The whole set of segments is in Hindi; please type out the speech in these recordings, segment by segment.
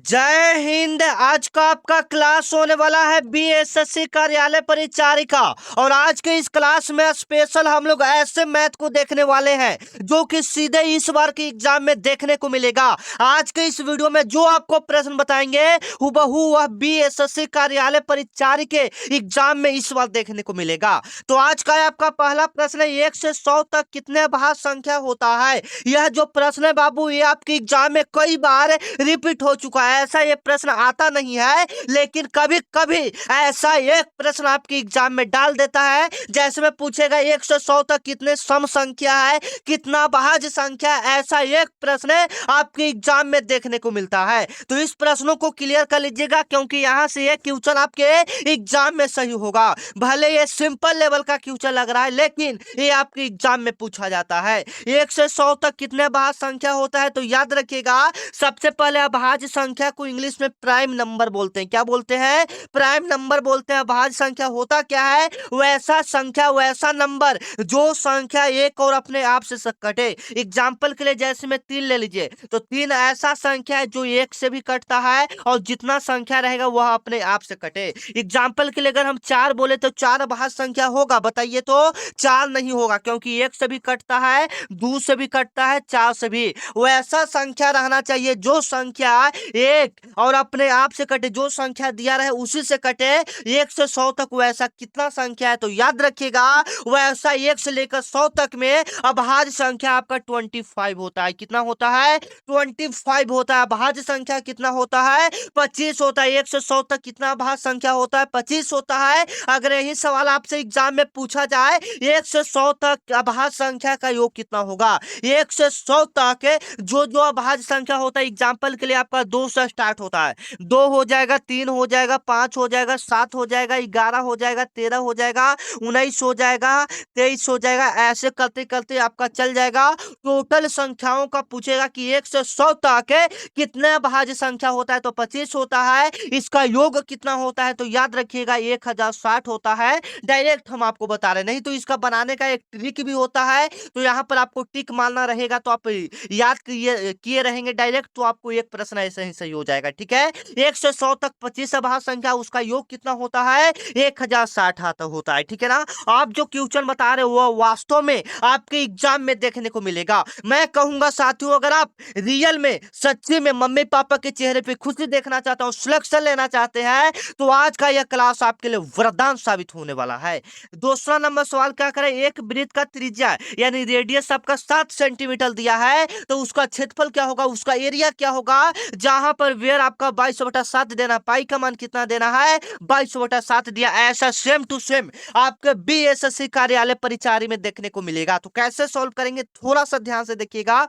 जय हिंद। आज का आपका क्लास होने वाला है बीएसएससी कार्यालय परिचारिका। और आज के इस क्लास में स्पेशल हम लोग ऐसे मैथ को देखने वाले हैं जो कि सीधे इस बार के एग्जाम में देखने को मिलेगा। आज के इस वीडियो में जो आपको प्रश्न बताएंगे हुबहू वह बीएसएससी कार्यालय परिचारी के एग्जाम में इस बार देखने को मिलेगा। तो आज का आपका पहला प्रश्न है, 1 से 100 तक कितने भाज्य संख्या होता है। यह जो प्रश्न है बाबू, ये आपके एग्जाम में कई बार रिपीट हो चुका है। ऐसा ये प्रश्न आता नहीं है, लेकिन कभी कभी ऐसा एक प्रश्न आपके एग्जाम में डाल देता है। जैसे में पूछेगा 1 से 100 तक कितने सम संख्या है, कितना भाज्य संख्या है, ऐसा एक प्रश्न आपके एग्जाम में देखने को मिलता है। तो इस प्रश्नों को क्लियर कर लीजिएगा, क्योंकि यहां से एक क्वेश्चन आपके एग्जाम में सही होगा। भले ये सिंपल लेवल का क्वेश्चन लग रहा है, लेकिन ये आपके एग्जाम में पूछा जाता है। 1 से 100 तक कितने भाज्य संख्या होता है, तो याद रखिएगा सबसे पहले अभाज्य संख्या को इंग्लिश में प्राइम नंबर बोलते हैं। क्या बोलते हैं? प्राइम नंबर बोलते हैं। अभाज्य संख्या होता क्या है? वैसा संख्या, वैसा नंबर जो संख्या एक और अपने आप से कटे। एग्जाम्पल के लिए जैसे में 3 ले लीजिए, तो 3 ऐसा संख्या है जो 1 से भी कटता है और जितना संख्या रहेगा वह अपने आप से कटे। एग्जाम्पल के लिए अगर हम 4 बोले तो 4 अभाज्य संख्या होगा? बताइए तो 4 नहीं होगा, क्योंकि 1 से भी कटता है, 2 से भी कटता है, 4 से भी। वैसा संख्या रहना चाहिए जो संख्या एक और अपने आप से कटे, जो संख्या दिया रहे उसी से कटे। 1 से 100 तक वैसा कितना संख्या है, तो याद रखिएगा वैसा 1 से लेकर 100 तक में अभाज्य संख्या आपका 25 होता है। कितना होता है? 25 होता है। अभाज्य संख्या कितना होता है? 25 होता है। 1 से 100 तक कितना अभाज्य संख्या होता है? 25 होता है। अगर यही सवाल आपसे एग्जाम में पूछा जाए 1 से 100 तक अभाज्य संख्या का योग कितना होगा, 1 से 100 तक जो जो अभाज्य संख्या होता है, एग्जाम्पल के लिए आपका 2 से स्टार्ट होता है। 2 हो जाएगा, 3 हो जाएगा, 5 हो जाएगा, 7 हो जाएगा, 11 हो जाएगा, 13 हो जाएगा, 19 हो जाएगा, 23 हो जाएगा। ऐसे करते करते आपका चल जाएगा। टोटल संख्याओं का पूछेगा कि 1 से 100 तक कितने अभाज्य संख्या होता है, तो 25 होता है। इसका योग कितना होता है, तो याद रखिएगा 1060 होता है। डायरेक्ट हम आपको बता रहे, नहीं तो इसका बनाने का एक ट्रिक भी होता है। तो यहाँ पर आपको टिक मारना रहेगा, तो आप याद किए रहेंगे डायरेक्ट, तो आपको एक प्रश्न ऐसे ही सही हो जाएगा। ठीक है, 1 से 100 तक 25 अभाज्य संख्या, उसका योग कितना होता है? 1060 होता है। ठीक है ना। आप जो क्वेश्चन बता रहे हो वो वास्तव में आपके एग्जाम में देखने को मिलेगा। मैं कहूंगा साथियों, अगर आप रियल में सच्ची में मम्मी पापा के चेहरे पे खुशी देखना चाहते हो, सिलेक्शन लेना चाहते हैं, तो आज का यह क्लास आपके लिए वरदान साबित होने वाला है। दूसरा नंबर सवाल क्या करें? एक वृत्त का त्रिज्या यानी रेडियस आपका 7 सेंटीमीटर दिया है, तो उसका क्षेत्रफल क्या होगा, उसका एरिया क्या होगा। जहां पर वेयर आपका 22/7 देना, पाई का मान कितना देना है? 22/7 दिया। ऐसा सेम टू सेम आपके बीएसएससी कार्यालय परिचारी में देखने को मिलेगा। तो कैसे सॉल्व करेंगे, थोड़ा सा ध्यान से देखिएगा।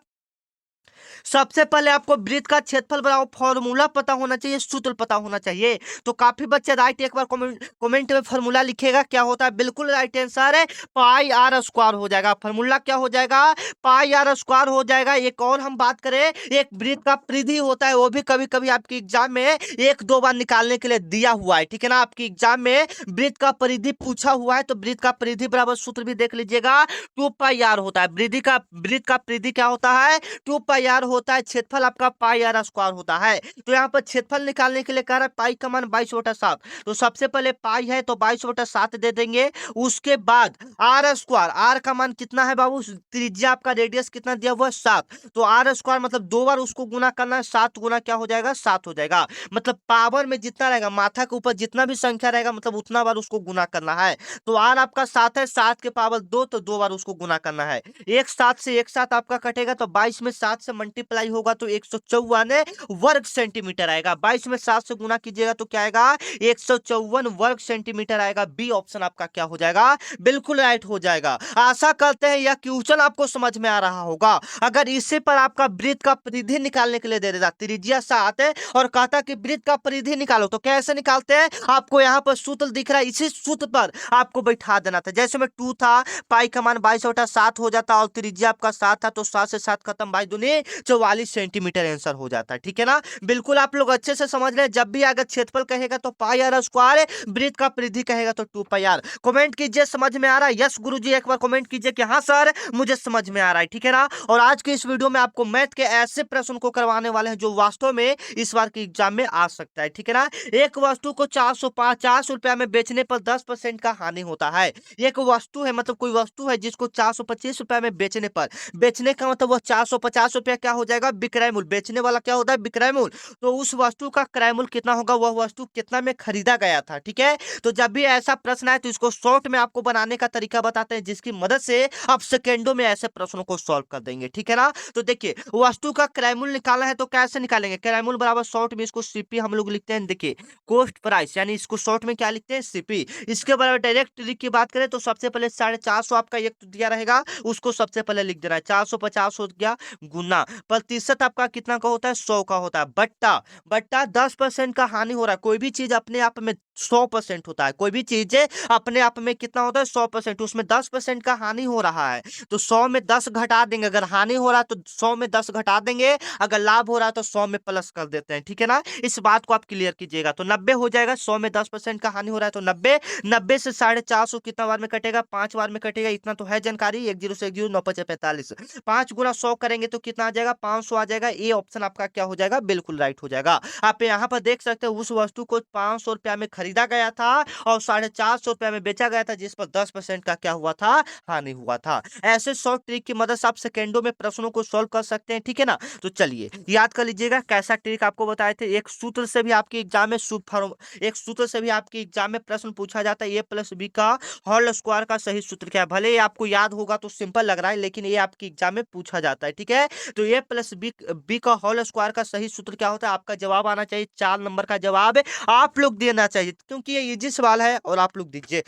सबसे पहले आपको वृत्त का क्षेत्रफल बनाओ, फॉर्मूला पता होना चाहिए, सूत्र पता होना चाहिए। तो काफी बच्चे राइट, एक बार कमेंट में फॉर्मूला लिखेगा। क्या होता है? बिल्कुल राइट आंसर है, पाई आर स्क्वायर हो जाएगा। फॉर्मूला क्या हो जाएगा? पाई आर स्क्वायर हो जाएगा। एक और हम बात करें, एक वृत्त का परिधि होता है, वो भी कभी कभी आपके एग्जाम में 1-2 बार निकालने के लिए दिया हुआ है। ठीक है ना। आपके एग्जाम में वृत्त का परिधि पूछा हुआ है, तो वृत्त का परिधि बराबर सूत्र भी देख लीजिएगा, 2 पाई आर होता है। वृत्त का परिधि क्या होता है? 2 पाई आर होता है। क्षेत्रफल आपका पाई आर स्क्वायर होता है। तो यहाँ पर क्षेत्रफल निकालने के लिए कह रहा है पाई का मान 22/7। तो सबसे पहले पाई है तो 22/7 दे देंगे। उसके बाद आर स्क्वायर, आर का मान कितना है बाबू? त्रिज्या आपका रेडियस कितना दिया हुआ है? 7। तो आर स्क्वायर मतलब 2 बार उसको गुना करना है। 7 गुना क्या हो जाएगा? 7 हो जाएगा। मतलब पावर में जितना रहेगा, माथा के ऊपर जितना भी संख्या रहेगा, मतलब उतना बार उसको गुना करना है। तो आर आपका 7 है, 7 के पावर 2, तो 2 बार उसको गुना करना है। एक 7 से एक 7 आपका कटेगा, तो 22 में 7 से मल्टीप्लाई होगा तो 154 वर्ग सेंटीमीटर आएगा। 22 में 7 से गुना कीजिएगा तो क्या आएगा? 154 वर्ग सेंटीमीटर आएगा। बी ऑप्शन आपका क्या हो जाएगा? बिल्कुल राइट हो जाएगा। आशा करते हैं यह क्वेश्चन आपको समझ में आ रहा होगा। अगर इसी पर आपका वृत्त का परिधि निकालने के लिए दे देता, त्रिज्या 7 है और कहता कि वृत्त का परिधि निकालो, तो कैसे निकालते हैं? आपको यहाँ पर सूत्र दिख रहा है, इसी सूत्र पर आपको बैठा देना था। जैसे में 2 था, पाई का मान 22/7 हो जाता और त्रिज्या आपका 7 था, तो 7 से 7 खत्म, 22 दूनी 44 सेंटीमीटर आंसर हो जाता है। ठीक है ना, बिल्कुल आप लोग अच्छे से समझ रहे हैं। जब भी अगर क्षेत्रफल कहेगा तो पाई आर स्क्वायर, वृत्त का परिधि कहेगा तो 2 पाई आर। कमेंट कीजिए समझ में आ रहा है? यस गुरुजी एक बार कमेंट कीजिए कि हाँ सर मुझे समझ में आ रहा है। ठीक है ना, और आज के इस वीडियो में आपको मैथ के ऐसे प्रश्न को करवाने वाले हैं जो वास्तव में इस बार के एग्जाम में आ सकता है। ठीक है ना, एक वस्तु को 450 रुपया में बेचने पर 10% का हानि होता है। एक वस्तु है, मतलब कोई वस्तु है जिसको 425 रुपया में बेचने पर, बेचने का मतलब वो 450 रुपया क्या हो जाएगा, विक्रय मूल्य। बेचने वाला क्या होता है, विक्रय मूल्य। तो उस वस्तु का क्रय मूल्य कितना होगा, वह वस्तु कितना में खरीदा गया था। ठीक है, तो जब भी ऐसा प्रश्न आए तो इसको शॉर्ट में आपको बनाने का तरीका बताते हैं, जिसकी मदद से आप सेकेंडों में ऐसे प्रश्नों को सॉल्व कर देंगे। ठीक है ना, तो देखिए वस्तु का क्रय मूल्य निकालना है तो कैसे निकालेंगे, क्रय मूल्य बराबर शॉर्ट में इसको सीपी हम लोग लिखते हैं। देखिए कॉस्ट प्राइस, यानी इसको शॉर्ट में क्या लिखते हैं, सीपी। इसके बराबर डायरेक्ट ट्रिक की बात करें तो सबसे पहले 450 आपका एक तो दिया रहेगा, उसको सबसे पहले लिख देना है। 450 हो गया गुना, प्रतिशत आपका कितना का होता है, 100 का होता है, बट्टा बट्टा 10% का हानि हो रहा है। कोई भी चीज अपने आप में 100% होता है, कोई भी चीज अपने आप में कितना होता है, 100%, उसमें 10% का हानि हो रहा है तो 100 में 10 घटा देंगे। अगर हानि हो रहा है तो 100 में 10 घटा देंगे, अगर लाभ हो रहा है तो 100 में प्लस कर देते हैं। ठीक है ना, इस बात को आप क्लियर कीजिएगा। तो 90 हो जाएगा, 100 में 10% का हानि हो रहा है तो 90। 90 से 450 कितना बार में कटेगा, 5 बार में कटेगा। इतना तो है जानकारी, 10 से 10 9 5 45, 5 गुना 100 करेंगे तो कितना आ जाएगा, 500 आ जाएगा। ये ऑप्शन आपका क्या हो जाएगा, बिल्कुल राइट हो जाएगा। आप यहाँ पर देख सकते हैं उस वस्तु को 500 रुपया में खरीदा गया था और 450 रुपया में बेचा गया था, जिस पर 10% का क्या हुआ था, हानि हुआ था। ऐसे शॉर्ट ट्रिक की मदद से आप सेकेंडों में प्रश्नों को सॉल्व कर सकते हैं। ठीक है ना, तो चलिए याद कर लीजिएगा कैसा ट्रिक आपको बताए थे। एक सूत्र से भी आपके एग्जाम में एक सूत्र से भी आपके एग्जाम में प्रश्न पूछा जाता है, ए प्लस बी का होल स्क्वायर का सही सूत्र क्या है। भले ही आपको याद होगा तो सिंपल लग रहा है, लेकिन ये आपके एग्जाम में पूछा जाता है। ठीक है, तो ए प्लस बी का होल स्क्वायर का सही सूत्र क्या होता है, आपका जवाब आना चाहिए 4 नंबर का जवाब आप लोग देना चाहिए, क्योंकि ये इजी सवाल है और आप लोग दीजिए।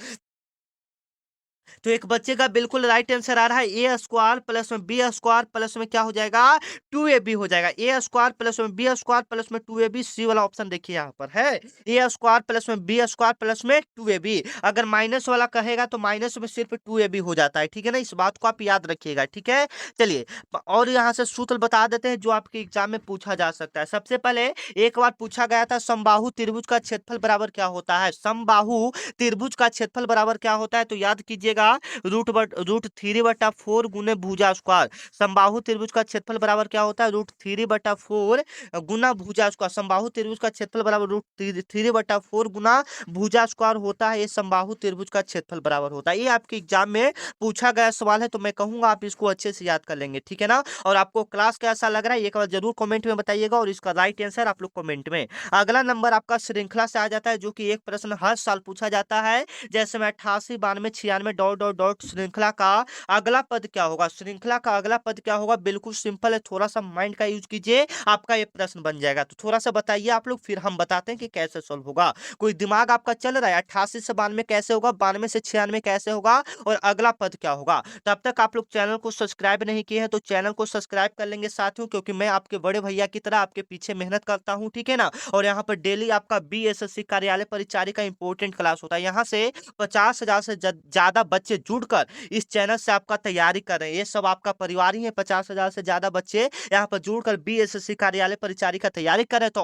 तो एक बच्चे का बिल्कुल राइट आंसर आ रहा है, ए स्क्वायर प्लस में बी स्क्वायर प्लस में क्या हो जाएगा, 2ab हो जाएगा। ए स्क्वायर प्लस में बी स्क्वायर प्लस में 2ab, सी वाला ऑप्शन देखिए यहाँ पर है, ए स्क्वायर प्लस में बी स्क्वायर प्लस में 2ab। अगर माइनस वाला कहेगा तो माइनस में सिर्फ 2ab हो जाता है। ठीक है ना, इस बात को आप याद रखिएगा। ठीक है, चलिए और यहाँ से सूत्र बता देते हैं जो आपके एग्जाम में पूछा जा सकता है। सबसे पहले एक बार पूछा गया था, समबाहु त्रिभुज का क्षेत्रफल बराबर क्या होता है। समबाहु त्रिभुज का क्षेत्रफल बराबर क्या होता है, तो याद कीजिएगा √3/4 गुने भुजा स्क्वायर। समबाहु त्रिभुज का क्षेत्रफल बराबर क्या होता है, √3/4 गुना भुजा स्क्वायर। समबाहु त्रिभुज का क्षेत्रफल बराबर √3/4 गुना भुजा स्क्वायर होता है। ये समबाहु त्रिभुज का क्षेत्रफल बराबर होता है। ये आपके एग्जाम में पूछा गया सवाल है, तो मैं कहूंगा आप इसको अच्छे से याद कर लेंगे। ठीक है ना, और आपको क्लास कैसा लग रहा है एक बार जरूर कमेंट में बताइएगा, और इसका राइट आंसर आप लोग कमेंट में। अगला नंबर आपका श्रृंखला से आ जाता है, जो कि एक प्रश्न हर साल पूछा जाता है, जैसे में 88 92 96 डॉट डॉट डॉट। श्रृंखला का अगला पद क्या होगा, श्रृंखला का अगला पद क्या होगा, बिल्कुल सिंपल है, थोड़ा सा माइंड का यूज कीजिए, आपका ये प्रश्न बन जाएगा। तो थोड़ा सा बताइए आप लोग, फिर हम बताते हैं कि कैसे सोल्व होगा। कोई दिमाग आपका चल रहा है, 88 से 92 कैसे होगा, 92 से 96 कैसे होगा, और अगला पद क्या होगा। तब तक आप लोग चैनल को सब्सक्राइब नहीं किए हैं तो चैनल को सब्सक्राइब कर लेंगे साथियों, क्योंकि मैं आपके बड़े भैया की तरह आपके पीछे मेहनत करता हूं। ठीक है ना, और यहाँ पर डेली आपका बीएसएससी कार्यालय परिचारी का इंपॉर्टेंट क्लास होता है। यहाँ से 50,000 से ज्यादा बच्चे जुड़कर इस चैनल से आपका तैयारी कर रहे हैं। ये सब आपका परिवार ही है, 50,000 से ज्यादा बच्चे यहाँ पर जुड़कर बीएसएससी कार्यालय परिचारी का तैयारी कर रहे हैं। तो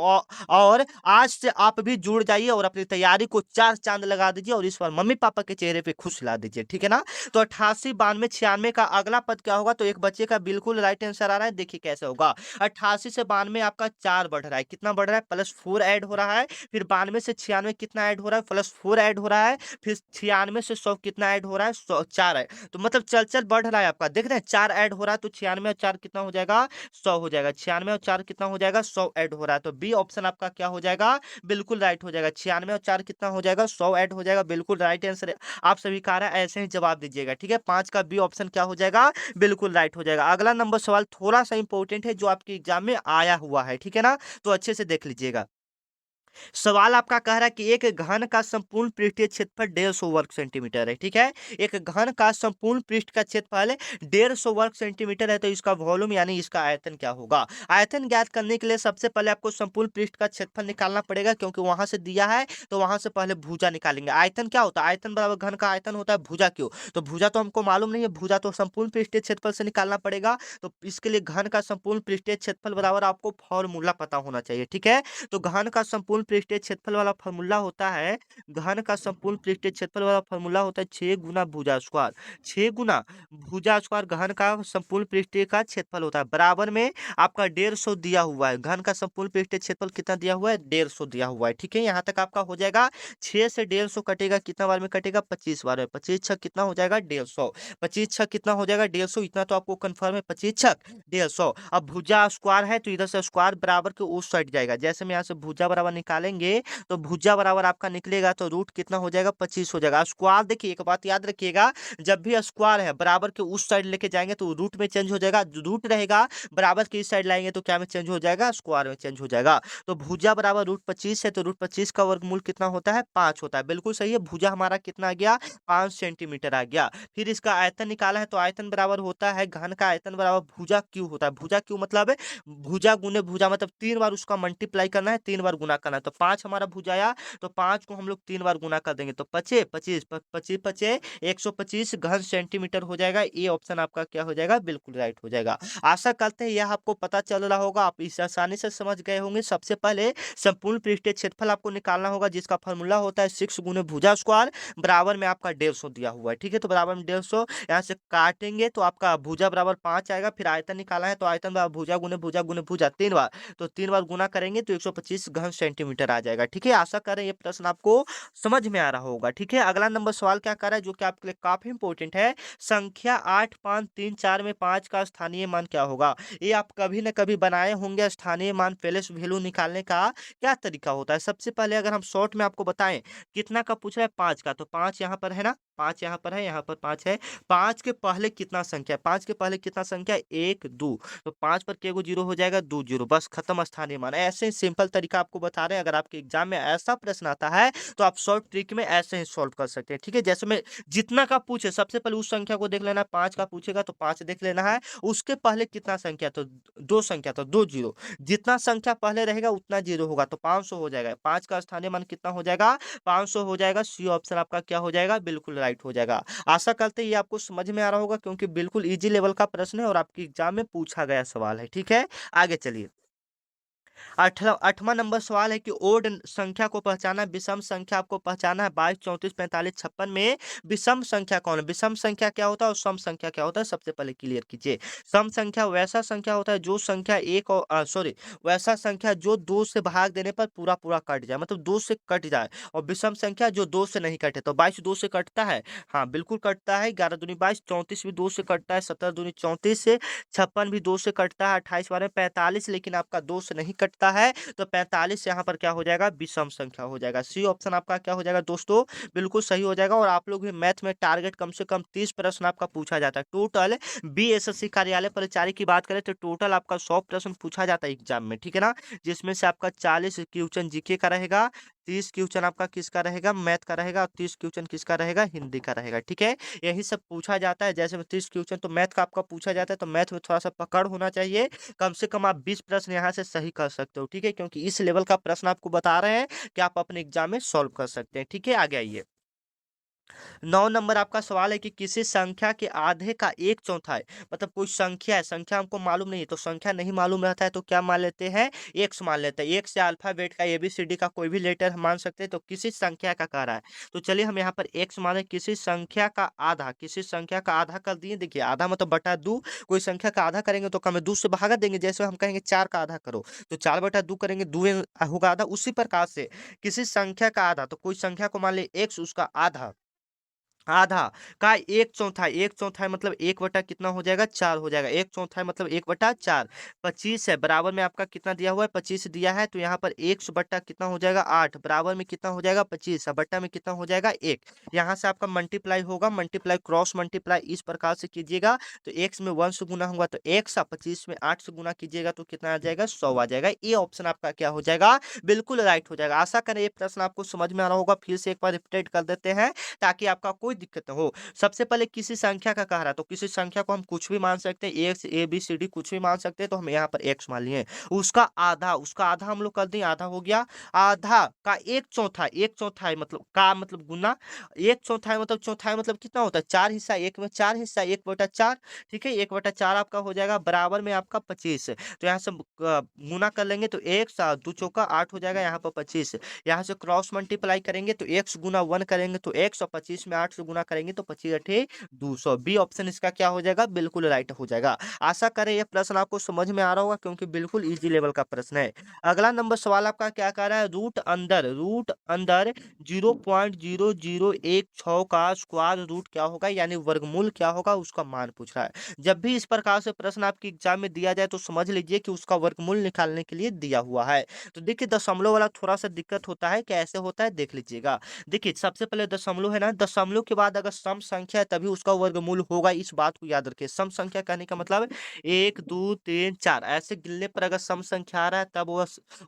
और आज से आप भी जुड़ जाइए और अपनी तैयारी को 4 चांद लगा दीजिए, और इस बार मम्मी पापा के चेहरे पे खुश ला दीजिए। ठीक है ना, तो 88 92 96 का अगला पद क्या होगा, तो एक बच्चे का बिल्कुल राइट आंसर आ रहा है। देखिए कैसे होगा, 88 से 92 आपका 4 बढ़ रहा है, कितना बढ़ रहा है, +4 ऐड हो रहा है। फिर 92 से 96 कितना ऐड हो रहा है, +4 ऐड हो रहा है। फिर 96 से 100 कितना ऐड हो रहा है, 100 4 है। तो मतलब चल चल बढ़ रहा है आपका, देख रहे हैं 4 ऐड हो रहा है, तो 96 और 4 कितना हो जाएगा, 100 हो जाएगा। 96 और 4 कितना हो जाएगा, 100 ऐड हो रहा है। तो बी ऑप्शन आपका क्या हो जाएगा, बिल्कुल राइट हो जाएगा। 96 और 4 कितना हो जाएगा, 100 ऐड हो जाएगा, बिल्कुल राइट आंसर आप सभी का रहा है। ऐसे ही जवाब दीजिएगा। ठीक है, 5 का बी ऑप्शन क्या हो जाएगा, बिल्कुल राइट हो जाएगा। अगला नंबर सवाल थोड़ा सा इंपॉर्टेंट है, जो आपके एग्जाम में आया हुआ है। ठीक है ना, तो अच्छे से देख लीजिएगा। सवाल आपका कह रहा है कि एक घन का संपूर्ण पृष्ठीय क्षेत्रफल 150 वर्ग सेंटीमीटर है, ठीक है। एक घन का संपूर्ण पृष्ठ का क्षेत्रफल 150 वर्ग सेंटीमीटर है, तो इसका वॉल्यूम यानी इसका आयतन क्या होगा। आयतन ज्ञात करने के लिए सबसे पहले आपको संपूर्ण पृष्ठ का क्षेत्रफल निकालना पड़ेगा, क्योंकि वहां से दिया है तो वहां से पहले भुजा निकालेंगे। आयतन क्या होता है, आयतन बराबर घन का आयतन होता है, भुजा क्यों, तो भुजा तो हमको मालूम नहीं है, भुजा तो संपूर्ण पृष्ठीय क्षेत्रफल से निकालना पड़ेगा। तो इसके लिए घन का संपूर्ण पृष्ठीय क्षेत्रफल बराबर आपको फॉर्मूला पता होना चाहिए, ठीक है। तो घन का संपूर्ण पृष्ठीय क्षेत्रफल वाला फॉर्मूला होता है, घन का संपूर्ण पृष्ठीय क्षेत्रफल वाला फॉर्मूला होता है 6 गुना भुजा स्क्वायर। 6 गुना भुजा स्क्वायर घन का संपूर्ण पृष्ठीय का क्षेत्रफल होता है, बराबर में आपका 150 दिया हुआ है। घन का संपूर्ण पृष्ठीय क्षेत्रफल कितना दिया हुआ है, 150 दिया हुआ है, ठीक है। यहाँ तक आपका हो जाएगा। 6 से 150 कटेगा, कितना बार में कटेगा, 25 बार में। 25 छक कितना हो जाएगा, 150। 25 छक कितना हो जाएगा, 150। इतना तो आपको कंफर्म है, 25 छक 150। अब भुजा स्क्वायर है तो इधर से स्क्वायर बराबर के उस साइड जाएगा। जैसे हम यहाँ से भुजा बराबर निकालेंगे तो भुजा बराबर आपका निकलेगा तो रूट कितना हो जाएगा, 25 हो जाएगा। स्क्वायर देखिए, एक बात याद रखिएगा, जब भी स्क्वायर है बराबर के उस साइड लेके जाएंगे तो रूट में चेंज हो जाएगा। रूट रहेगा बराबर की इस साइड लाएंगे तो क्या में चेंज हो जाएगा, स्क्वायर में चेंज हो जाएगा। तो भुजा बराबर रूट 25 है, तो रूट 25 का वर्गमूल कितना होता है, 5 होता है। बिल्कुल सही है, भुजा हमारा कितना आ गया, 5 सेंटीमीटर आ गया। फिर इसका आयतन निकाला है तो आयतन बराबर होता है, घन का आयतन बराबर भुजा क्यू होता है। भुजा क्यू मतलब भुजा गुने भुजा, मतलब 3 बार उसका मल्टीप्लाई करना है, 3 बार गुना करना है। तो 5 हमारा भुजा आया, तो 5 को हम लोग 3 बार गुना कर देंगे तो 25 25 25 25 125 घन सेंटीमीटर हो जाएगा। ये ऑप्शन आपका क्या हो जाएगा, बिल्कुल राइट हो जाएगा। आशा करते हैं यह आपको पता चल रहा होगा, आप इसे आसानी से समझ गए होंगे। सबसे पहले संपूर्ण पृष्ठीय क्षेत्रफल आपको निकालना होगा, जिसका फॉर्मूला होता है 6 गुने भुजा स्क्वायर, बराबर में आपका 150 दिया हुआ है, ठीक है। तो बराबर में 150 यहाँ से काटेंगे तो आपका भुजा बराबर 5 आएगा। फिर आयतन निकाला है तो आयतन बराबर भुजा गुने भुजा 3 बार, तो 3 बार गुना करेंगे तो 125 घन सेंटीमीटर आ जाएगा, ठीक है। आशा करें ये प्रश्न आपको समझ में आ रहा होगा, ठीक है। अगला नंबर सवाल क्या कर रहा है, जो कि आपके लिए काफी इंपॉर्टेंट है। संख्या 8 5 3 4 में 5 का स्थानीय मान क्या होगा। ये आप कभी न कभी बनाए होंगे। स्थानीय मान प्लेस वैल्यू निकालने का क्या तरीका होता है। सबसे पहले अगर हम शॉर्ट में आपको बताएं, कितना का पूछ रहा है, 5 का, तो 5 यहाँ पर है ना, 5 यहाँ पर है, यहाँ पर 5 है। 5 के पहले कितना संख्या है, 5 के पहले कितना संख्या है, 1 2, तो 5 पर के गो जीरो हो जाएगा, 2 जीरो, बस खत्म स्थानीय मान। ऐसे ही सिंपल तरीका आपको बता रहे हैं। अगर आपके एग्जाम में ऐसा प्रश्न आता है तो आप शॉर्ट ट्रिक में ऐसे ही सॉल्व कर सकते हैं, ठीक है। जैसे मैं जितना का पूछे, सबसे पहले उस संख्या को देख लेना है। 5 का पूछेगा तो 5 देख लेना है, उसके पहले कितना संख्या, तो 2 संख्या, तो 2 जीरो। जितना संख्या पहले रहेगा उतना जीरो होगा, तो 500 हो जाएगा। 5 का स्थानीय मान कितना हो जाएगा, 500 हो जाएगा। सी ऑप्शन आपका क्या हो जाएगा, बिल्कुल राइट हो जाएगा। आशा करते हैं ये आपको समझ में आ रहा होगा, क्योंकि बिल्कुल इजी लेवल का प्रश्न है और आपके एग्जाम में पूछा गया सवाल है, ठीक है। आगे चलिए। 8वां नंबर सवाल है कि ओड संख्या को पहचाना, विषम संख्या आपको पहचाना है। 22 34 45 56 में विषम संख्या कौन है। विषम संख्या क्या होता है और सम संख्या क्या होता है, सबसे पहले क्लियर कीजिए। सम संख्या वैसा संख्या होता है जो संख्या एक और सॉरी वैसा संख्या जो 2 से भाग देने पर पूरा पूरा कट जाए, मतलब 2 से कट जाए। और विषम संख्या जो 2 से नहीं कटे। तो 22 2 से कटता है, हाँ बिल्कुल कटता है। 11 दूनी 22, 34 भी 2 से कटता है, 17 दूनी 34 से, 56 भी 2 से कटता है, 28 बारह 45, लेकिन आपका 2 से नहीं कटता है। तो 45 यहाँ पर क्या हो जाएगा, विषम संख्या हो जाएगा। सी ऑप्शन आपका क्या हो जाएगा दोस्तों, बिल्कुल सही हो जाएगा। और आप लोग भी मैथ में टारगेट कम से कम 30 प्रश्न आपका पूछा जाता है टोटल। बीएसएससी कार्यालय परिचारी की बात करें तो टोटल आपका 100 प्रश्न पूछा जाता है एग्जाम में, ठीक है ना। जिसमें से आपका 40 क्वेश्चन जीके का रहेगा, 30 क्वेश्चन आपका किसका रहेगा, मैथ का रहेगा, और 30 क्वेश्चन किसका रहेगा, हिंदी का रहेगा, ठीक है। यही सब पूछा जाता है। जैसे में 30 क्वेश्चन तो मैथ का आपका पूछा जाता है, तो मैथ में थोड़ा सा पकड़ होना चाहिए। कम से कम आप 20 प्रश्न यहाँ से सही कर सकते हो, ठीक है, क्योंकि इस लेवल का प्रश्न आपको बता रहे हैं कि आप अपने एग्जाम में सॉल्व कर सकते हैं, ठीक है। आगे आइए। 9 नंबर आपका सवाल है कि किसी संख्या के आधे का एक चौथाई, मतलब कोई संख्या है, संख्या हमको मालूम नहीं है, तो संख्या नहीं मालूम रहता है तो क्या मान लेते हैं, एक्स मान लेते हैं। एक्स से अल्फाबेट का एबीसीडी का कोई भी लेटर हम मान सकते हैं। तो किसी संख्या का कह रहा है, तो चलिए हम यहाँ पर एक्स माने। किसी संख्या का आधा, किसी संख्या का आधा कर दिए। देखिए आधा मतलब बटा 2, कोई संख्या का आधा करेंगे तो हमें 2 से भागा देंगे। जैसे हम कहेंगे 4 का आधा करो, तो 4 बटा 2 करेंगे, 2 होगा आधा। उसी प्रकार से किसी संख्या का आधा, तो कोई संख्या को मान ले एक्स, उसका आधा आधा का एक चौथाई, एक चौथाई मतलब एक बटा कितना हो जाएगा, चार हो जाएगा। एक चौथाई मतलब एक बटा चार। 25 है, बराबर में आपका कितना दिया हुआ है, 25 दिया है, तो यहाँ पर एक सौ बट्टा कितना हो जाएगा, 8, बराबर में कितना हो जाएगा, 25, बट्टा में कितना हो जाएगा, एक। यहाँ से आपका मल्टीप्लाई होगा, मल्टीप्लाई क्रॉस मल्टीप्लाई इस प्रकार से कीजिएगा, तो एक्स में 1 से गुना होगा तो एक्स, 25 में 8 से गुना कीजिएगा तो कितना आ जाएगा, 100 आ जाएगा। ये ऑप्शन आपका क्या हो जाएगा, बिल्कुल राइट हो जाएगा। आशा करें ये प्रश्न आपको समझ में आ रहा होगा, फिर से एक बार रिपीट कर देते हैं ताकि आपका कोई दिक्कत न हो। सबसे पहले किसी संख्या का कह रहा है, तो किसी संख्या को हम कुछ भी मान सकते हैं, x A B C D कुछ भी मान सकते हैं, तो हम यहाँ पर एक्स मान लिए। उसका आधा हम लोग कर दें, आधा हो गया। आधा का एक चौथाई, एक चौथाई मतलब का मतलब गुना, एक चौथाई मतलब कितना होता है, चार हिस्सा, एक में चार हिस्सा, एक बटा चार। ठीक है, एक बटा चार आपका हो जाएगा, बराबर में आपका 25। तो यहाँ से गुना कर लेंगे तो एक सात दो चौका आठ हो जाएगा, यहाँ पर 25। यहाँ से क्रॉस मल्टीप्लाई करेंगे तो एक्स गुना वन करेंगे तो 125 में 8 से गुना करेंगे तो 25 अठे 200। बी ऑप्शन इसका क्या हो जाएगा, बिल्कुल राइट हो जाएगा। आशा करें यह प्रश्न आपको समझ में आ रहा होगा क्योंकि बिल्कुल इजी लेवल का प्रश्न है। अगला नंबर सवाल आपका क्या कह रहा है, रूट अंदर 0.0016 का स्क्वायर रूट क्या होगा, यानी वर्गमूल क्या होगा, उसका मान पूछ रहा है। जब भी इस प्रकार से प्रश्न आपके एग्जाम में दिया जाए तो समझ लीजिए कि उसका वर्गमूल निकालने के लिए दिया हुआ है। तो देखिए दशमलव वाला थोड़ा सा दिक्कत होता है, कैसे होता है देख लीजिएगा। देखिए सबसे पहले दशमलव है ना, दशमलव के बाद अगर सम संख्या है तभी उसका वर्गमूल होगा, इस बात को याद रखिए। सम संख्या कहने का मतलब एक दो तीन चार ऐसे गिनने पर अगर सम संख्या आ रहा है तब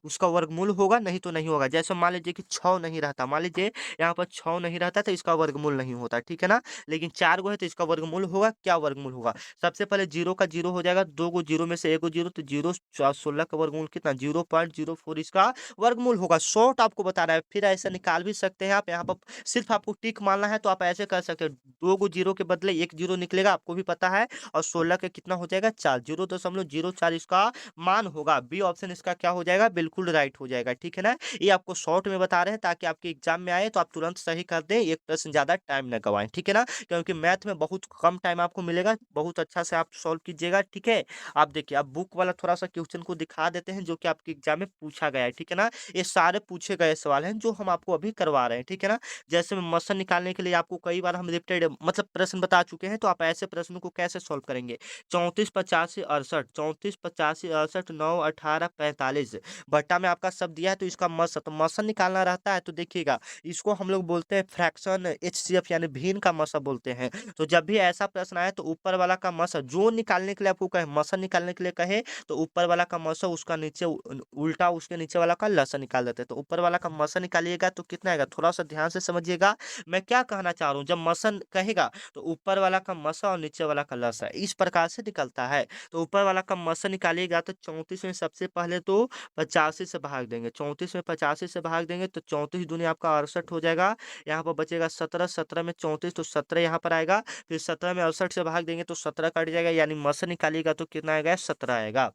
उसका वर्गमूल होगा, नहीं तो नहीं होगा। जैसे मान लीजिए कि 6 नहीं रहता, मान लीजिए यहाँ पर 6 नहीं रहता तो इसका वर्गमूल नहीं होता, ठीक है ना। लेकिन 4 गो है तो इसका वर्गमूल होगा, क्या वर्गमूल होगा। सबसे पहले जीरो का जीरो हो जाएगा, दो गो जीरो में से एक गो जीरो, तो जीरो 16 का वर्गमूल कितना, 0.04 इसका वर्गमूल होगा। शॉर्ट आपको बता रहा है, फिर ऐसे निकाल भी सकते हैं आप। यहाँ पर सिर्फ आपको टिक मारना है तो आप ऐसे कर सकते हैं, दो गो जीरो के बदले एक जीरो निकलेगा, आपको भी पता है। और 16 के कितना हो जाएगा, 4, 0.04 इसका मान होगा। बी ऑप्शन इसका क्या हो जाएगा, बिल्कुल राइट हो जाएगा, ठीक है ना। ये आपको शॉर्ट में बता रहे हैं ताकि आपके एग्जाम में आए तो आप तुरंत सही कर दें, एक प्रश्न ज्यादा टाइम न गवाएं, ठीक है ना। क्योंकि मैथ में बहुत कम टाइम आपको मिलेगा, बहुत अच्छा से आप सॉल्व कीजिएगा, ठीक है। आप देखिए, आप बुक वाला थोड़ा सा क्वेश्चन को दिखा देते हैं जो कि आपके एग्जाम में पूछा गया है, ठीक है ना। ये सारे पूछे गए सवाल हैं जो हम आपको अभी करवा रहे हैं, ठीक है ना। जैसे मसल निकालने के लिए आपको कई बार हम रिपीटेड मतलब प्रश्न बता चुके हैं, तो आप ऐसे प्रश्न को कैसे सॉल्व करेंगे। 34 85 68, 34 85 68 9 18 45 बट्टा में आपका सब दिया है तो इसका मसल, तो मसल निकालना रहता है। तो देखिएगा, इसको हम लोग बोलते हैं फ्रैक्शन एचसीएफ यानी भिन्न का मसल बोलते हैं। तो जब भी ऐसा प्रश्न आए तो ऊपर वाला का मसल जो निकालने के लिए आपको कहे, मसल निकालने के लिए कहे, तो ऊपर वाला का मसल उसका नीचे उल्टा उसके नीचे वाला का लसन निकाल देते हैं। तो ऊपर वाला का मसल निकालिएगा तो कितना आएगा, थोड़ा सा ध्यान से समझिएगा मैं क्या कहना चाह रहा हूँ। जब मसल कहेगा तो ऊपर वाला का मसल और नीचे वाला का लसन इस प्रकार से निकलता है। तो ऊपर वाला का मसल निकालिएगा तो 34 में सबसे पहले तो 85 से भाग देंगे, 34 में 85 से भाग देंगे तो 34 दूनी आपका 68 हो जाएगा। यहाँ पर बचेगा 17, 17 में 34 तो 17 यहाँ पर आएगा। फिर 17 में 68 से भाग देंगे तो 17 कट जाएगा, यानी मसल निकालिएगा तो कितना आएगा, 17 आएगा।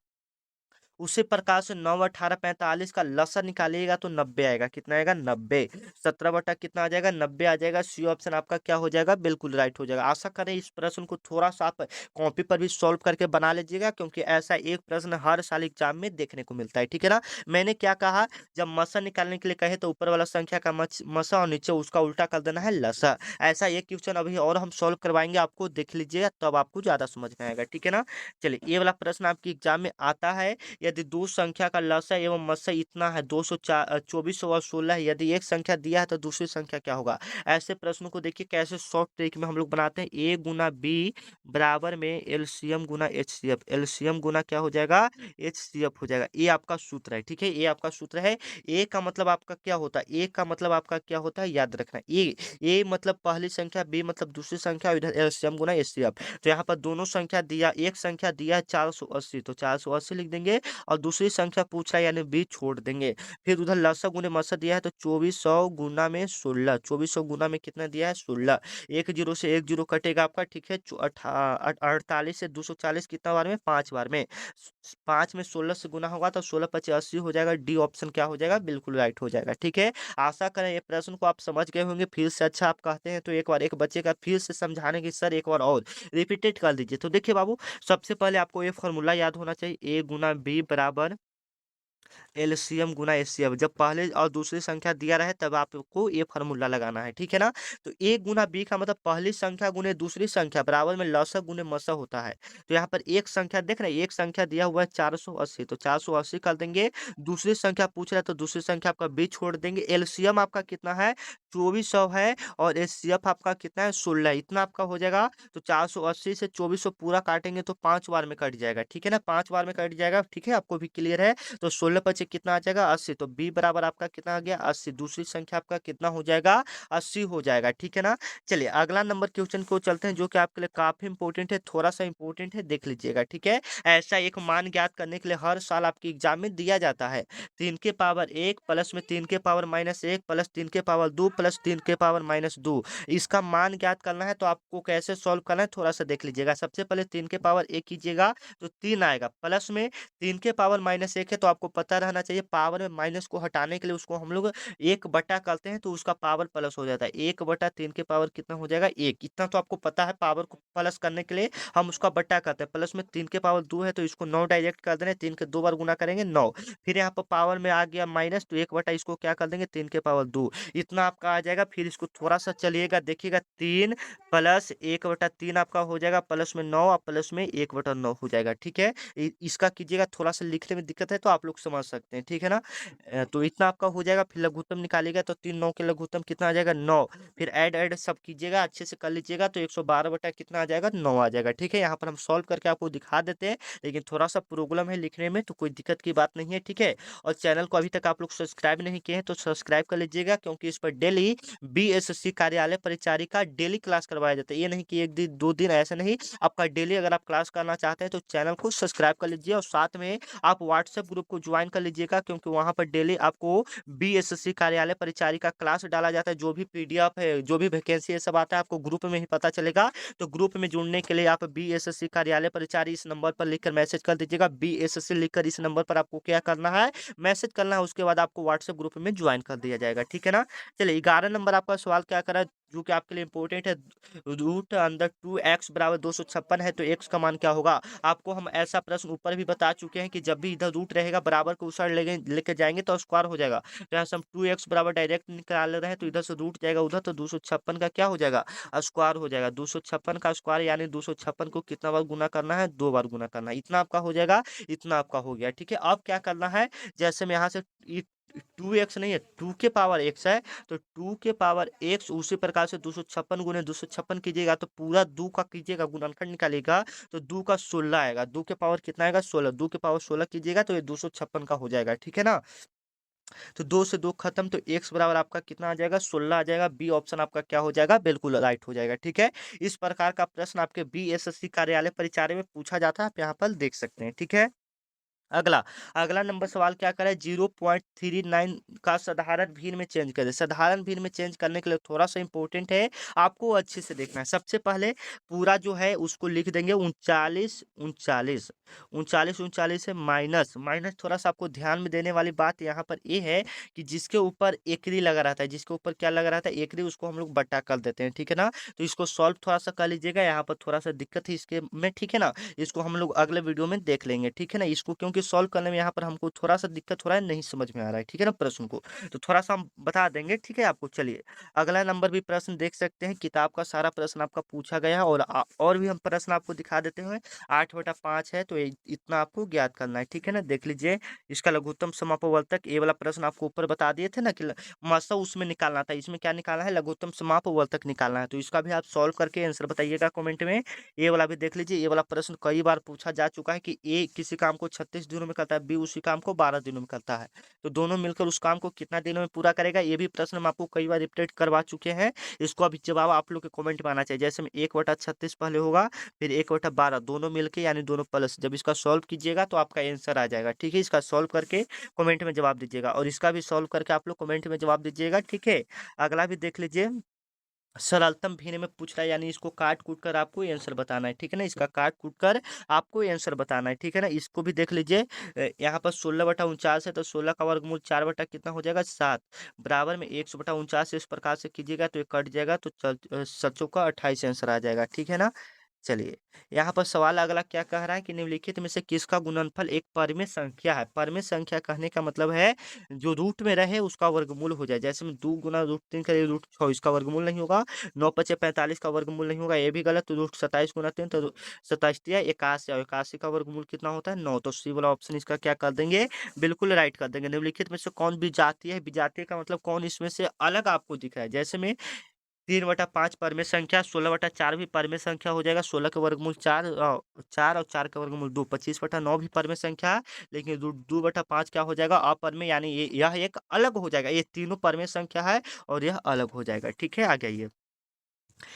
उसी प्रकार से 9 18 45 का लसन निकालिएगा तो 90 आएगा, कितना आएगा, 90। 17 बटा कितना आ जाएगा, 90 आ जाएगा। सी ऑप्शन आपका क्या हो जाएगा, बिल्कुल राइट हो जाएगा। आशा करें इस प्रश्न को थोड़ा सा आप कॉपी पर भी सॉल्व करके बना लीजिएगा क्योंकि ऐसा एक प्रश्न हर साल एग्जाम में देखने को मिलता है, ठीक है ना। मैंने क्या कहा, जब मसा निकालने के लिए कहे तो ऊपर वाला संख्या का मसा और नीचे उसका उल्टा कर देना है लसा। ऐसा एक क्वेश्चन अभी और हम सॉल्व करवाएंगे आपको, देख लीजिएगा तब आपको ज्यादा समझ में आएगा, ठीक है ना। चलिए, ये वाला प्रश्न आपके एग्जाम में आता है। यदि दो संख्या का लसा एवं मसा इतना है 2400 और 16 है, यदि एक संख्या दिया है तो दूसरी संख्या क्या होगा। ऐसे प्रश्नों को देखिए कैसे शॉर्ट ट्रिक में हम लोग बनाते हैं। ए गुना बी बराबर में एलसीएम गुना एचसीएफ, एलसीएम गुना क्या हो जाएगा, एचसीएफ हो जाएगा। ये आपका सूत्र है, ठीक है, ये आपका सूत्र है। ए का मतलब आपका क्या होता है, ए का मतलब आपका क्या होता है, याद रखना। ए मतलब पहली संख्या, बी मतलब दूसरी संख्या, इधर एलसीएम गुना एचसीएफ। तो यहाँ पर दोनों संख्या दिया, एक संख्या दिया है 480 तो 480 लिख देंगे और दूसरी संख्या पूछ रहा है यानी बी छोड़ देंगे। फिर उधर लसा गुने मसा दिया है तो 2400 गुना में 16, 2400 गुना में कितना दिया है, 16। एक जीरो से एक जीरो कटेगा आपका, ठीक है। 48 से 240 कितना बार में, 5 बार में। 5 में 16 से गुना होगा तो 16 पचे 80 हो जाएगा। डी ऑप्शन क्या हो जाएगा, बिल्कुल राइट हो जाएगा, ठीक है। आशा करें ये प्रश्न को आप समझ गए होंगे। फिर से अच्छा आप कहते हैं तो एक बार एक बच्चे का फिर से समझाने की सर एक बार और रिपीटेड कर दीजिए। तो देखिए बाबू, सबसे पहले आपको ये फॉर्मूला याद होना चाहिए, ए गुना बी बराबर एलसीएम गुना एचसीएफ। जब पहले और दूसरी संख्या दिया रहे तब आपको ये फार्मूला लगाना है, ठीक है ना। तो ए गुना बी का मतलब पहली संख्या गुने दूसरी संख्या बराबर में लसा गुने मसा होता है। तो यहाँ पर एक संख्या देख रहे हैं, एक संख्या दिया हुआ है 480, तो 480 कर देंगे। दूसरी संख्या पूछ रहा है तो दूसरी संख्या आपका बी छोड़ देंगे। एलसीएम आपका कितना है, 2400 है, और एचसीएफ आपका कितना है, 16। इतना आपका हो जाएगा। तो 480 से 2400 पूरा काटेंगे तो 5 बार में कट जाएगा, ठीक है ना, 5 बार में कट जाएगा, ठीक है, आपको भी क्लियर है। तो 16 पचे कितना आ जाएगा, 80। तो बी बराबर आपका कितना आ गया, 80। दूसरी संख्या आपका कितना हो जाएगा, 80 हो जाएगा, ठीक है ना। चलिए अगला नंबर क्वेश्चन को चलते हैं, जो कि आपके लिए काफी इंपॉर्टेंट है, थोड़ा सा इंपॉर्टेंट है, देख लीजिएगा, ठीक है। ऐसा एक मान ज्ञात करने के लिए हर साल आपके एग्जाम में दिया जाता है। 3 के पावर 1 प्लस में 3 के पावर -1 प्लस 3 के पावर 2 प्लस 3 के पावर -2, इसका मान ज्ञात करना है। तो आपको कैसे सॉल्व करना है थोड़ा सा देख लीजिएगा। सबसे पहले 3 के पावर 1 कीजिएगा तो 3 आएगा, प्लस में 3 के पावर -1 है, तो आपको पता रहना चाहिए पावर में माइनस को हटाने के लिए उसको हम लोग 1 बटा करते हैं, तो उसका पावर प्लस हो जाता है। 1 बटा 3 के पावर कितना हो जाएगा, 1। इतना तो आपको पता है। पावर को प्लस करने के लिए हम उसका बटा करते हैं। प्लस में 3 के पावर 2 है, तो इसको 9 डायरेक्ट कर देंगे, 3 के 2 बार गुना करेंगे 9। फिर यहाँ पर पावर में आ गया माइनस, तो 1 बटा इसको क्या कर देंगे, 3 के पावर 2, इतना आपका आ जाएगा। फिर इसको थोड़ा सा चलिएगा, देखिएगा, 3 प्लस 1 बटा 3 आपका हो जाएगा, प्लस में 9 और प्लस में 1 बटा 9 हो जाएगा, ठीक है। इसका कीजिएगा, थोड़ा सा लिखने में दिक्कत है तो आप लोग समझ सकते हैं, ठीक है ना। तो इतना आपका हो जाएगा। फिर लघुत्तम निकालिएगा तो 3 9 के लघुत्तम कितना आ जाएगा, 9। फिर ऐड ऐड सब कीजिएगा, अच्छे से कर लीजिएगा, तो 112 बटा कितना आ जाएगा, 9 आ जाएगा, ठीक है। यहाँ पर हम सॉल्व करके आपको दिखा देते हैं, लेकिन थोड़ा सा प्रॉब्लम है लिखने में, तो कोई दिक्कत की बात नहीं है, ठीक है। और चैनल को अभी तक आप लोग सब्सक्राइब नहीं किए हैं तो सब्सक्राइब कर लीजिएगा, क्योंकि इस पर डेली बीएसएससी कार्यालय परिचारिका डेली क्लास करवाया जाता है। ये नहीं कि एक दिन 2 दिन, ऐसा नहीं, आपका डेली अगर आप क्लास करना चाहते हैं तो चैनल को सब्सक्राइब कर लीजिए, और साथ में आप व्हाट्सएप ग्रुप को ज्वाइन कर लीजिएगा, क्योंकि वहां पर डेली आपको बीएसएससी कार्यालय परिचारिका क्लास डाला जाता है। जो भी पीडीएफ है, जो भी वैकेंसी है, सब आता है, आपको ग्रुप में ही पता चलेगा। तो ग्रुप में जुड़ने के लिए आप बीएसएससी कार्यालय परिचारी इस नंबर पर लिखकर मैसेज कर दीजिएगा। बीएसएससी लिखकर इस नंबर पर आपको क्या करना है, मैसेज करना है। उसके बाद आपको व्हाट्सएप ग्रुप में ज्वाइन कर दिया जाएगा, ठीक है ना। चलिए 11 नंबर आपका सवाल क्या करा, जो कि आपके लिए इंपॉर्टेंट है। रूट अंदर 2x बराबर 256 है, तो x का मान क्या होगा। आपको हम ऐसा प्रश्न ऊपर भी बता चुके हैं कि जब भी इधर रूट रहेगा बराबर को उस साइड लेके जाएंगे तो स्क्वायर हो जाएगा। तो यहाँ से हम 2x बराबर डायरेक्ट निकाल रहे हैं, तो इधर से रूट जाएगा उधर, तो 256 का क्या हो जाएगा, स्क्वायर हो जाएगा। 256 का स्क्वायर यानी 256 को कितना बार गुना करना है, 2 बार गुना करना है। इतना आपका हो जाएगा, इतना आपका हो गया, ठीक है। अब क्या करना है, जैसे मैं यहाँ से 2x नहीं है, 2 के पावर x है, तो 2 के पावर x उसी प्रकार से 256 गुने 256 कीजिएगा, तो पूरा 2 का कीजिएगा, गुणनखंड निकालिएगा, तो 2 का 16 आएगा। 2 के पावर कितना आएगा, 16। 2 के पावर 16 कीजिएगा तो ये 256 का हो जाएगा, ठीक है ना। तो 2 से 2 खत्म, तो x बराबर आपका कितना आ जाएगा, 16 आ जाएगा। बी ऑप्शन आपका क्या हो जाएगा, बिल्कुल राइट हो जाएगा, ठीक है। इस प्रकार का प्रश्न आपके बीएसएससी कार्यालय परिचार में पूछा जाता है, आप यहाँ पर देख सकते हैं, ठीक है। अगला अगला नंबर सवाल क्या करे, 0.39 का साधारण भीन में चेंज करे। साधारण भीन में चेंज करने के लिए थोड़ा सा इंपॉर्टेंट है, आपको अच्छे से देखना है। सबसे पहले पूरा जो है उसको लिख देंगे 39 39 39 39 है, माइनस माइनस थोड़ा सा आपको ध्यान में देने वाली बात यहाँ पर ये है कि जिसके ऊपर एकरी लगा रहता है, जिसके ऊपर क्या लगा रहता है, एकरी, उसको हम लोग बटा कर देते हैं, ठीक है ना। तो इसको सॉल्व थोड़ा सा कर लीजिएगा, यहाँ पर थोड़ा सा दिक्कत है इसके में, ठीक है ना। इसको हम लोग अगले वीडियो में देख लेंगे, ठीक है ना। इसको क्योंकि सॉल्व करने में यहाँ पर हमको थोड़ा सा दिक्कत हो रहा है, नहीं समझ में आ रहा है, ठीक है ना, प्रश्न को, तो थोड़ा सा हम बता देंगे, ठीक है आपको। चलिए अगला नंबर भी प्रश्न देख सकते हैं, किताब का सारा प्रश्न आपका पूछा गया है, और भी हम प्रश्न आपको दिखा देते हैं। 8/5 है, तो इतना आपको ज्ञात करना है, ठीक है ना। देख लीजिए, इसका लघुत्तम समापवर्तक, ये वाला प्रश्न आपको ऊपर बता दिए थे ना कि मसौ उसमें निकालना था, इसमें क्या निकालना है, लघुत्तम समापवर्तक निकालना है। तो इसका भी आप सॉल्व करके आंसर बताइएगा कमेंट में। ये वाला भी देख लीजिए, ये वाला प्रश्न कई बार पूछा जा चुका है कि ए किसी काम को 36 दिनों में करता है, बी उसी काम को 12 दिनों में करता है, तो दोनों मिलकर उस काम को कितना दिनों में पूरा करेगा। ये भी प्रश्न हम आपको कई बार रिपीट करवा चुके हैं। इसको अभी जवाब आप लोग के कमेंट में आना चाहिए। जैसे में 1/36 पहले होगा, फिर 1/12, दोनों मिलके यानी दोनों प्लस, जब इसका सॉल्व कीजिएगा तो आपका आंसर आ जाएगा, ठीक है। इसका सॉल्व करके कमेंट में जवाब दीजिएगा, और इसका भी सॉल्व करके आप लोग कमेंट में जवाब दीजिएगा, ठीक है। अगला भी देख लीजिए, सरलतम भिन्न में पूछ रहा है, यानी इसको काट कूट कर आपको आंसर बताना है, ठीक है ना। इसका काट कूट कर आपको आंसर बताना है, ठीक है ना। इसको भी देख लीजिए, यहाँ पर 16/49 है, तो 16 का वर्गमूल 4 बटा कितना हो जाएगा, 7, बराबर में 100/49 इस प्रकार से कीजिएगा तो ये कट जाएगा, तो 7 का 28 आंसर आ जाएगा, ठीक है ना। चलिए, यहाँ पर सवाल अगला क्या कह रहा है कि निम्नलिखित में से किसका गुणनफल एक परिमेय संख्या है? परिमेय संख्या कहने का मतलब है जो रूट में रहे उसका वर्गमूल हो जाए। जैसे में 2 गुना √3 करिए √6 इसका वर्गमूल नहीं होगा, 9 पचे 45 का वर्गमूल नहीं होगा, ये भी गलत। तो √27 गुना 3 तो 27 तिया 81 और 81 का वर्गमूल कितना होता है? 9। तो सी वाला ऑप्शन इसका क्या कर देंगे? बिल्कुल राइट कर देंगे। निम्नलिखित में से कौन विजातीय है? विजातीय का मतलब कौन इसमें से अलग आपको दिख रहा है? जैसे में 3/5 परिमेय संख्या, 16/4 भी परिमेय संख्या हो जाएगा, 16 का वर्गमूल 4 4 और 4 का वर्गमूल 2, 25/9 भी परिमेय संख्या है, लेकिन 2/5 क्या हो जाएगा? अपरिमेय, यानी ये यह एक अलग हो जाएगा। ये तीनों परिमेय संख्या है और यह अलग हो जाएगा। ठीक है, आगे आइए।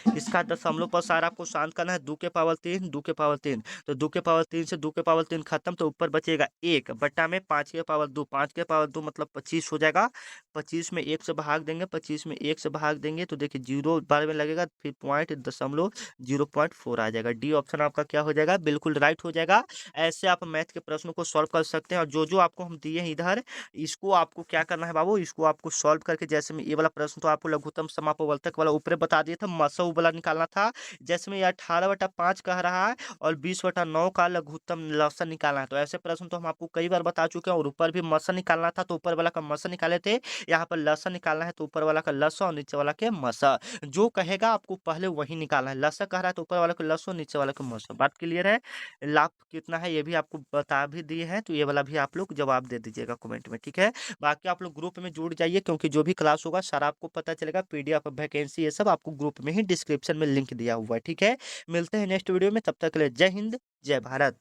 इसका दशमलव प्रसार आपको शांत करना है। 2 के पावर 3, 2 के पावर 3, तो 2 के पावर 3 से 2 के पावर 3 खत्म, तो ऊपर बचेगा 1 बट्टा में 5 के पावर 2, 5 के पावर 2 मतलब 25 हो जाएगा। 25 में 1 से भाग देंगे, 25 में 1 से भाग देंगे तो देखिए 0 बार में लगेगा, फिर पॉइंट दशमलव 0.4 आ जाएगा। डी ऑप्शन आपका क्या हो जाएगा? बिल्कुल राइट हो जाएगा। ऐसे आप मैथ के प्रश्नों को सॉल्व कर सकते हैं और जो आपको हम दिए हैं इधर, इसको आपको क्या करना है बाबू? इसको आपको सॉल्व करके, जैसे में ये वाला प्रश्न तो आपको लघुत्तम समापवर्तक वाला ऊपर बता दिया था, मसौ वाला निकालना था। जैसे में ये 18/5 कह रहा है और 20/9 का लघुत्तम लसन निकालना है। तो ऐसे प्रश्न तो हम आपको कई बार बता चुके हैं। और ऊपर भी मसन निकालना था तो ऊपर वाला का मसन निकाले थे, यहाँ पर लसन निकालना है तो ऊपर वाला का लसा और नीचे वाला के मसा। जो कहेगा आपको पहले वही निकालना है। लसा कह रहा है तो ऊपर वाला का लसो, नीचे वाला का मसा। बात क्लियर है? लाभ कितना है ये भी आपको बता भी दिए हैं, तो ये वाला भी आप लोग जवाब दे दीजिएगा कमेंट में। ठीक है, बाकी आप लोग ग्रुप में जुड़ जाइए, क्योंकि जो भी क्लास होगा सारा आपको पता चलेगा। पीडीएफ वैकेंसी ये सब आपको ग्रुप में ही डिस्क्रिप्शन में लिंक दिया हुआ है। ठीक है, मिलते हैं नेक्स्ट वीडियो में, तब तक के लिए जय हिंद, जय भारत।